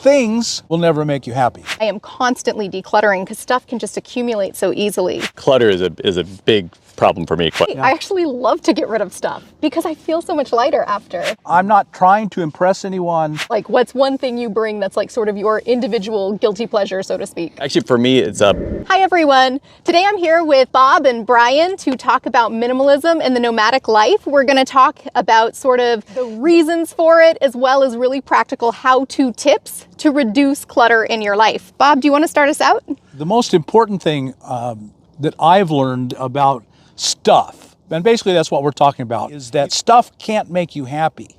things will never make you happy. I am constantly decluttering because stuff can just accumulate so easily. Clutter is a big problem for me. I actually love to get rid of stuff because I feel so much lighter after. I'm not trying to impress anyone. Like, what's one thing you bring that's like sort of your individual guilty pleasure, so to speak? Actually, for me, it's Hi everyone. Today I'm here with Bob and Brian to talk about minimalism and the nomadic life. We're going to talk about sort of the reasons for it, as well as really practical how-to tips to reduce clutter in your life. Bob, do you want to start us out? The most important thing that I've learned about stuff, and basically that's what we're talking about, is that stuff can't make you happy.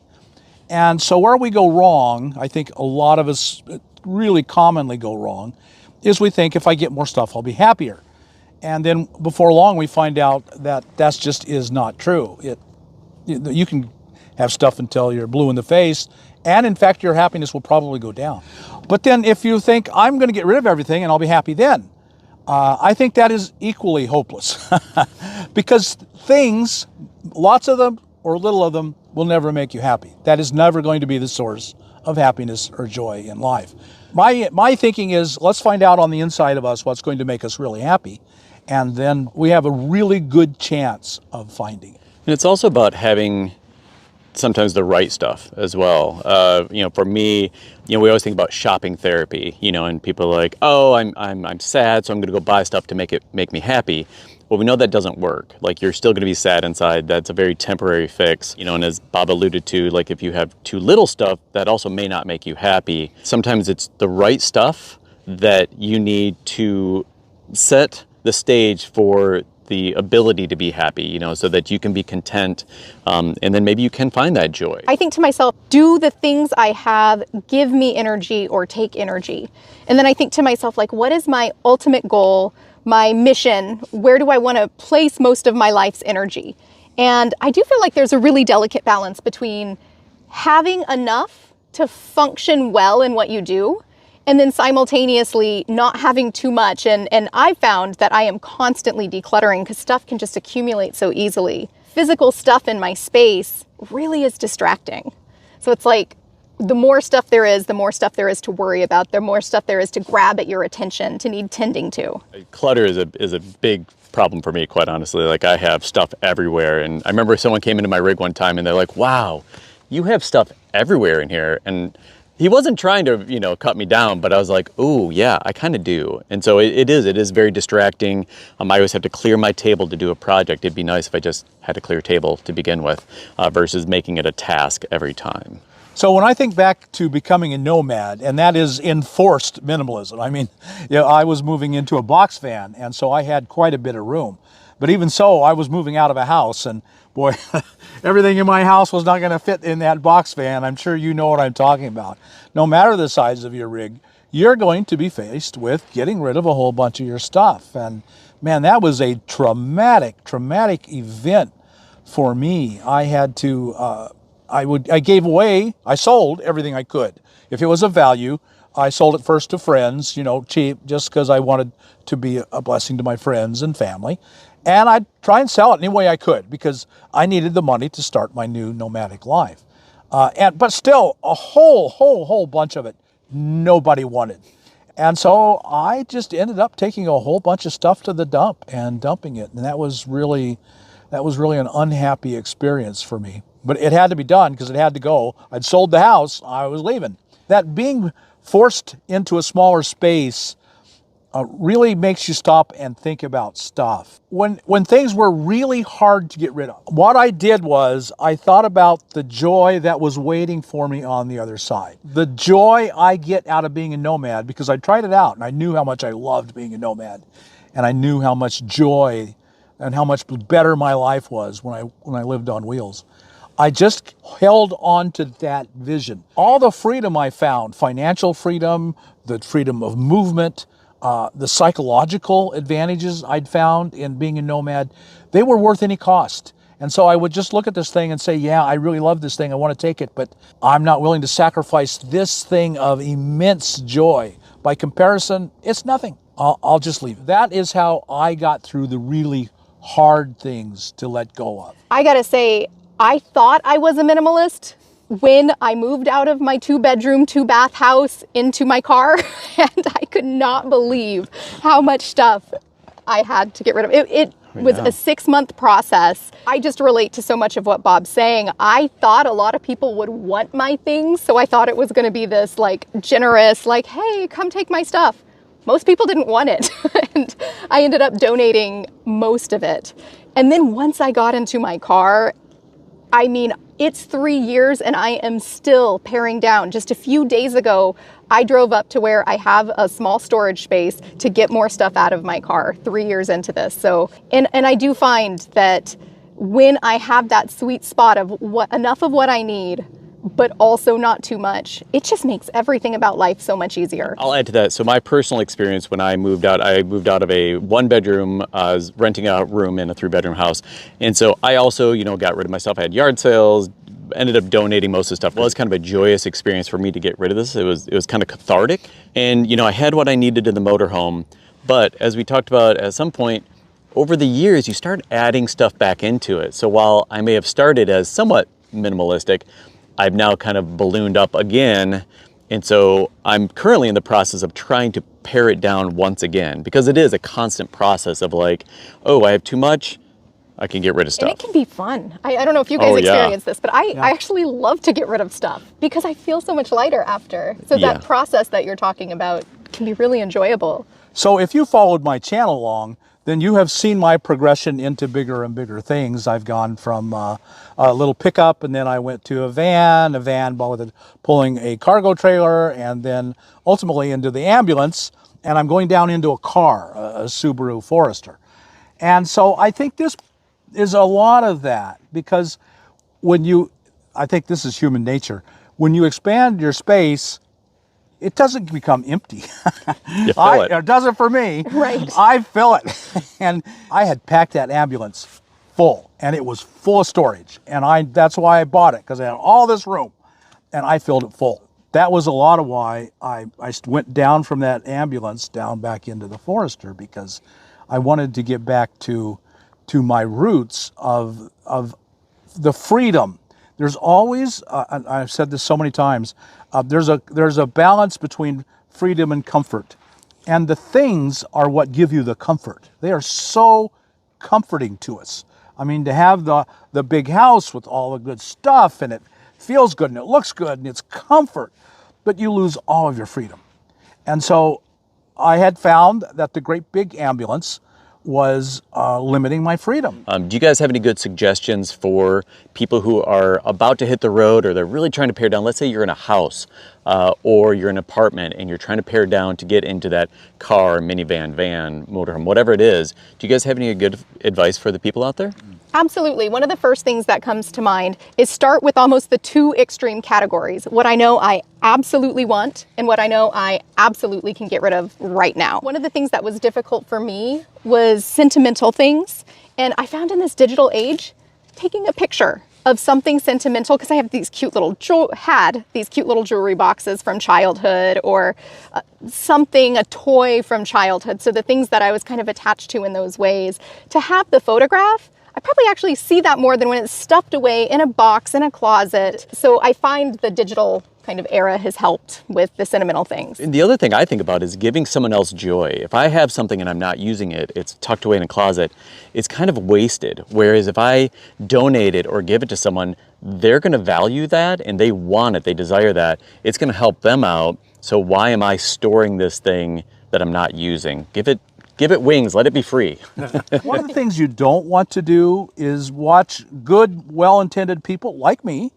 And so where we go wrong, I think a lot of us really commonly go wrong, is we think if I get more stuff, I'll be happier. And then before long, we find out that that just is not true. You can have stuff until you're blue in the face, and in fact, your happiness will probably go down. But then if you think, I'm going to get rid of everything and I'll be happy then, I think that is equally hopeless. Because things, lots of them or little of them, will never make you happy. That is never going to be the source of happiness or joy in life. My thinking is, let's find out on the inside of us what's going to make us really happy, and then we have a really good chance of finding it. And it's also about having sometimes the right stuff as well. For me, we always think about shopping therapy, and people are like, oh, I'm sad, so I'm going to go buy stuff to make me happy. Well, we know that doesn't work. Like, you're still going to be sad inside. That's a very temporary fix, and as Bob alluded to, like, if you have too little stuff, that also may not make you happy. Sometimes it's the right stuff that you need to set the stage for the ability to be happy, so that you can be content, and then maybe you can find that joy. I think to myself, do the things I have give me energy or take energy? And then I think to myself, like, what is my ultimate goal, my mission? Where do I want to place most of my life's energy? And I do feel like there's a really delicate balance between having enough to function well in what you do, and then simultaneously not having too much. And I've found that I am constantly decluttering because stuff can just accumulate so easily. Physical stuff in my space really is distracting. So it's like, the more stuff there is to worry about, the more stuff there is to grab at your attention, to need tending to. Clutter is a big problem for me, quite honestly. Like, I have stuff everywhere. And I remember someone came into my rig one time and they're like, wow, you have stuff everywhere in here. And he wasn't trying to, cut me down, but I was like, ooh, yeah, I kind of do. And so it is very distracting. I always have to clear my table to do a project. It'd be nice if I just had a clear table to begin with, versus making it a task every time. So when I think back to becoming a nomad, and that is enforced minimalism, I mean, I was moving into a box van, and so I had quite a bit of room. But even so, I was moving out of a house, and boy, everything in my house was not going to fit in that box van. I'm sure you know what I'm talking about. No matter the size of your rig, you're going to be faced with getting rid of a whole bunch of your stuff. And man, that was a traumatic event for me. I had to, I sold everything I could. If it was of value, I sold it first to friends, cheap, just because I wanted to be a blessing to my friends and family. And I'd try and sell it any way I could because I needed the money to start my new nomadic life. But still, a whole bunch of it nobody wanted. And so I just ended up taking a whole bunch of stuff to the dump and dumping it. And that was really an unhappy experience for me. But it had to be done because it had to go. I'd sold the house, I was leaving. That being forced into a smaller space really makes you stop and think about stuff. When things were really hard to get rid of, what I did was I thought about the joy that was waiting for me on the other side. The joy I get out of being a nomad, because I tried it out and I knew how much I loved being a nomad, and I knew how much joy and how much better my life was when I lived on wheels. I just held on to that vision. All the freedom I found, financial freedom, the freedom of movement, the psychological advantages I'd found in being a nomad, they were worth any cost. And so I would just look at this thing and say, yeah, I really love this thing. I want to take it, but I'm not willing to sacrifice this thing of immense joy. By comparison, it's nothing. I'll just leave it. That is how I got through the really hard things to let go of. I gotta say, I thought I was a minimalist when I moved out of my 2-bedroom, 2-bath house into my car, and I could not believe how much stuff I had to get rid of. It was a 6-month process. I just relate to so much of what Bob's saying. I thought a lot of people would want my things, so I thought it was going to be this like generous, like, hey, come take my stuff. Most people didn't want it, and I ended up donating most of it. And then once I got into my car, I mean, it's 3 years and I am still paring down. Just a few days ago, I drove up to where I have a small storage space to get more stuff out of my car 3 years into this. So, and I do find that when I have that sweet spot of enough of what I need, but also not too much, it just makes everything about life so much easier. I'll add to that. So my personal experience when I moved out of a 1-bedroom, renting a room in a 3-bedroom house. And so I also, got rid of my stuff. I had yard sales, ended up donating most of the stuff. Well, it's kind of a joyous experience for me to get rid of this. It was kind of cathartic. And, I had what I needed in the motorhome. But as we talked about at some point, over the years, you start adding stuff back into it. So while I may have started as somewhat minimalistic, I've now kind of ballooned up again. And so I'm currently in the process of trying to pare it down once again, because it is a constant process of like, oh, I have too much, I can get rid of stuff. And it can be fun. I don't know if you guys experience this, but I actually love to get rid of stuff because I feel so much lighter after. So that process that you're talking about can be really enjoyable. So if you followed my channel along, then you have seen my progression into bigger and bigger things. I've gone from a little pickup, and then I went to a van with pulling a cargo trailer, and then ultimately into the ambulance, and I'm going down into a car, a Subaru Forester. And so I think this is a lot of that, because I think this is human nature. When you expand your space, it doesn't become empty. You fill it. It doesn't for me. Right. I fill it. And I had packed that ambulance full, and it was full of storage. And that's why I bought it, because I had all this room, and I filled it full. That was a lot of why I went down from that ambulance down back into the Forester, because I wanted to get back to my roots of the freedom. There's always, I've said this so many times, there's a balance between freedom and comfort. And the things are what give you the comfort. They are so comforting to us. I mean, to have the big house with all the good stuff, and it feels good and it looks good and it's comfort, but you lose all of your freedom. And so I had found that the great big ambulance was limiting my freedom. Do you guys have any good suggestions for people who are about to hit the road, or they're really trying to pare down? Let's say you're in a house or you're in an apartment and you're trying to pare down to get into that car, minivan, van, motorhome, whatever it is. Do you guys have any good advice for the people out there? Absolutely. One of the first things that comes to mind is start with almost the two extreme categories. What I know I absolutely want and what I know I absolutely can get rid of right now. One of the things that was difficult for me was sentimental things. And I found in this digital age, taking a picture of something sentimental, because I have these cute little jewelry boxes from childhood, or a toy from childhood. So the things that I was kind of attached to in those ways, to have the photograph, I probably actually see that more than when it's stuffed away in a box, in a closet. So I find the digital kind of era has helped with the sentimental things. And the other thing I think about is giving someone else joy. If I have something and I'm not using it, it's tucked away in a closet, it's kind of wasted. Whereas if I donate it or give it to someone, they're going to value that and they want it, they desire that. It's going to help them out. So why am I storing this thing that I'm not using? Give it wings, let it be free. One of the things you don't want to do is watch good, well-intended people like me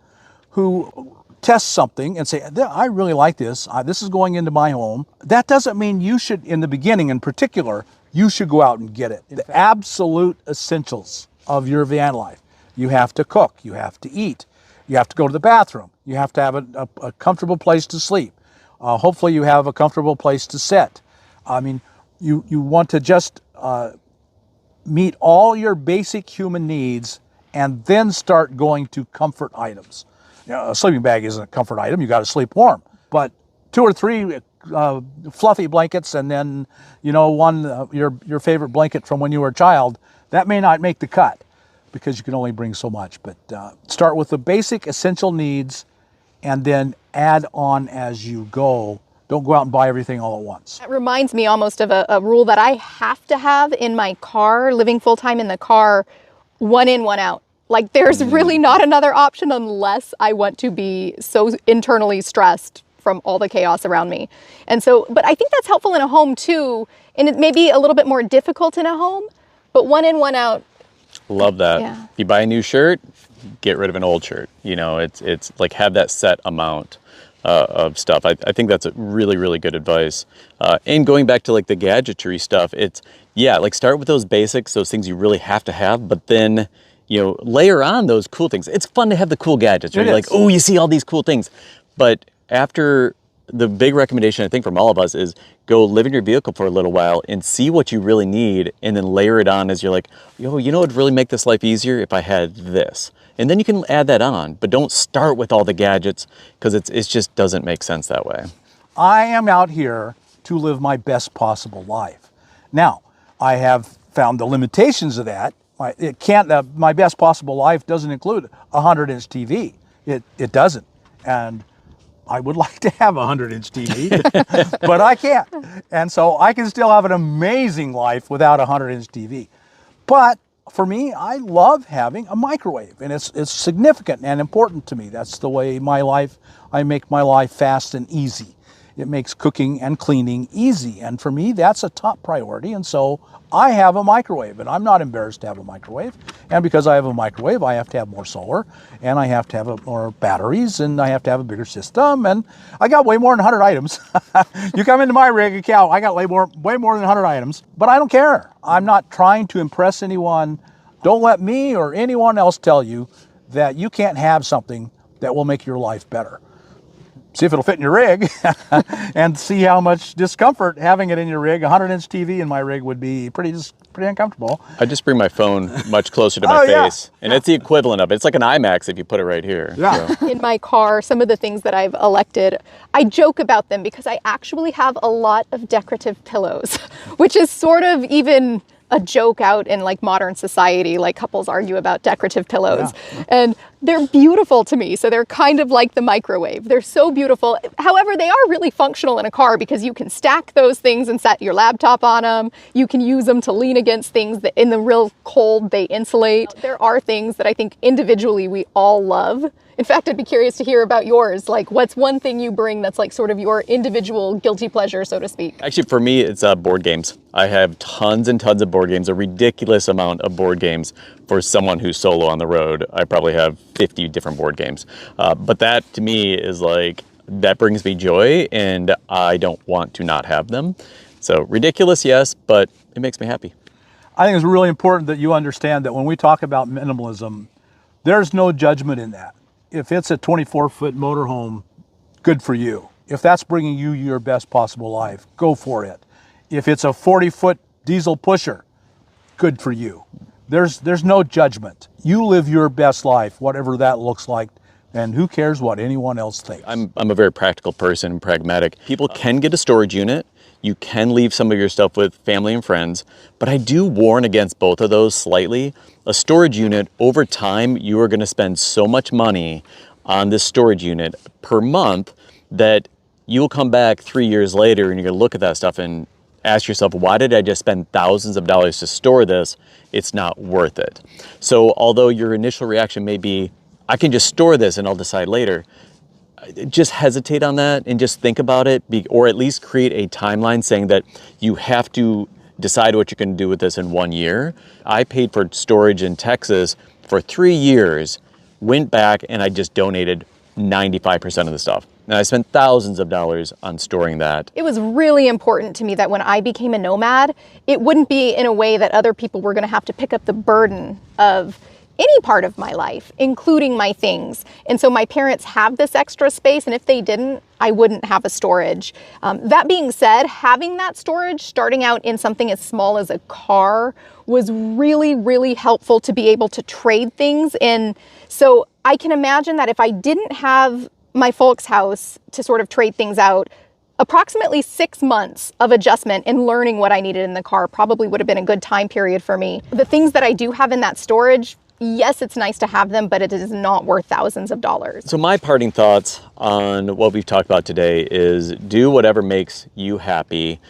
who test something and say, I really like this. This is going into my home. That doesn't mean you should, in the beginning in particular, you should go out and get it. The absolute essentials of your van life. You have to cook. You have to eat. You have to go to the bathroom. You have to have a comfortable place to sleep. Hopefully you have a comfortable place to sit. I mean, you want to just meet all your basic human needs and then start going to comfort items. A sleeping bag isn't a comfort item. You got to sleep warm. But 2 or 3 fluffy blankets, and then one your favorite blanket from when you were a child, that may not make the cut because you can only bring so much. But start with the basic essential needs and then add on as you go. Don't go out and buy everything all at once. That reminds me almost of a rule that I have to have in my car, living full time in the car, one in, one out. Like there's really not another option unless I want to be so internally stressed from all the chaos around me. And so, but I think that's helpful in a home too. And it may be a little bit more difficult in a home, but one in, one out. Love that. Yeah. If you buy a new shirt, get rid of an old shirt. You know, it's like have that set amount of stuff. I think that's a really, really good advice. And going back to like the gadgetry stuff, it's, yeah, like start with those basics, those things you really have to have, but then, you know, layer on those cool things. It's fun to have the cool gadgets. You're like, oh, you see all these cool things. But after, the big recommendation I think from all of us is go live in your vehicle for a little while and see what you really need, and then layer it on as you're like, yo, you know what would really make this life easier if I had this? And then you can add that on, but don't start with all the gadgets because it just doesn't make sense that way. I am out here to live my best possible life. Now, I have found the limitations of that. My best possible life doesn't include a 100-inch TV. It doesn't. And I would like to have a 100-inch TV, but I can't. And so I can still have an amazing life without a 100-inch TV. But for me, I love having a microwave, and it's significant and important to me. That's the way I make my life fast and easy. It makes cooking and cleaning easy. And for me, that's a top priority. And so I have a microwave, and I'm not embarrassed to have a microwave. And because I have a microwave, I have to have more solar, and I have to have more batteries, and I have to have a bigger system. And I got way more than 100 items. You come into my rig account, I got way more than 100 items, but I don't care. I'm not trying to impress anyone. Don't let me or anyone else tell you that you can't have something that will make your life better. See if it'll fit in your rig and see how much discomfort having it in your rig. A 100-inch TV in my rig would be pretty uncomfortable. I just bring my phone much closer to my face, and it's the equivalent of it. It's like an IMAX if you put it right here. Yeah. So. In my car, some of the things that I've elected, I joke about them because I actually have a lot of decorative pillows, which is sort of even a joke out in like modern society. Like couples argue about decorative pillows, and they're beautiful to me. So they're kind of like the microwave. They're so beautiful. However, they are really functional in a car because you can stack those things and set your laptop on them. You can use them to lean against things that in the real cold, they insulate. There are things that I think individually we all love. In fact, I'd be curious to hear about yours. Like, what's one thing you bring that's like sort of your individual guilty pleasure, so to speak? Actually, for me, it's board games. I have tons and tons of board games, a ridiculous amount of board games for someone who's solo on the road. I probably have 50 different board games. But that, to me, is like, that brings me joy, and I don't want to not have them. So ridiculous, yes, but it makes me happy. I think it's really important that you understand that when we talk about minimalism, there's no judgment in that. If it's a 24-foot motorhome, good for you. If that's bringing you your best possible life, go for it. If it's a 40-foot diesel pusher, good for you. There's no judgment. You live your best life, whatever that looks like, and who cares what anyone else thinks. I'm a very practical person, pragmatic. People can get a storage unit. You can leave some of your stuff with family and friends, but I do warn against both of those slightly. A storage unit, over time, you are going to spend so much money on this storage unit per month that you'll come back 3 years later and you're going to look at that stuff and ask yourself, why did I just spend thousands of dollars to store this? It's not worth it. So although your initial reaction may be, I can just store this and I'll decide later, just hesitate on that and just think about it, or at least create a timeline saying that you have to decide what you're going to do with this in 1 year. I paid for storage in Texas for 3 years, went back, and I just donated 95% of the stuff. And I spent thousands of dollars on storing that. It was really important to me that when I became a nomad, it wouldn't be in a way that other people were going to have to pick up the burden of any part of my life, including my things. And so my parents have this extra space, and if they didn't, I wouldn't have a storage. That being said, having that storage, starting out in something as small as a car, was really, really helpful to be able to trade things in. So I can imagine that if I didn't have my folks' house to sort of trade things out, approximately 6 months of adjustment and learning what I needed in the car probably would have been a good time period for me. The things that I do have in that storage, yes, it's nice to have them, but it is not worth thousands of dollars. So my parting thoughts on what we've talked about today is do whatever makes you happy.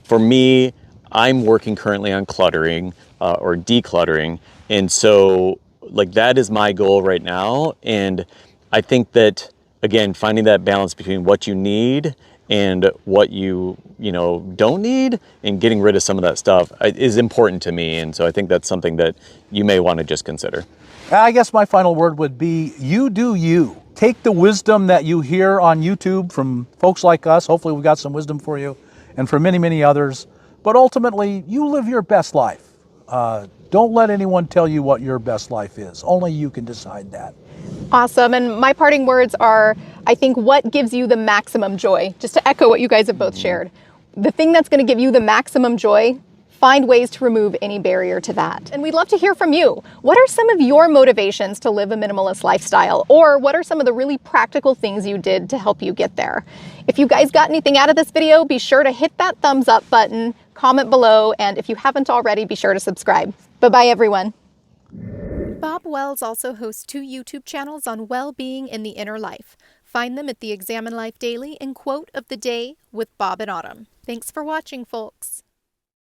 For me, I'm working currently on cluttering or decluttering. And so like that is my goal right now. And I think that, again, finding that balance between what you need and what you don't need and getting rid of some of that stuff is important to me. And so I think that's something that you may want to just consider. I guess my final word would be you do you. Take the wisdom that you hear on YouTube from folks like us. Hopefully we got some wisdom for you and for many, many others. But ultimately, you live your best life. Don't let anyone tell you what your best life is. Only you can decide that. Awesome. And my parting words are, I think, what gives you the maximum joy? Just to echo what you guys have both shared. The thing that's going to give you the maximum joy, find ways to remove any barrier to that. And we'd love to hear from you. What are some of your motivations to live a minimalist lifestyle? Or what are some of the really practical things you did to help you get there? If you guys got anything out of this video, be sure to hit that thumbs up button, comment below, and if you haven't already, be sure to subscribe. Bye-bye, everyone. Bob Wells also hosts 2 YouTube channels on well-being in the inner life. Find them at the Examine Life Daily and Quote of the Day with Bob and Autumn. Thanks for watching, folks.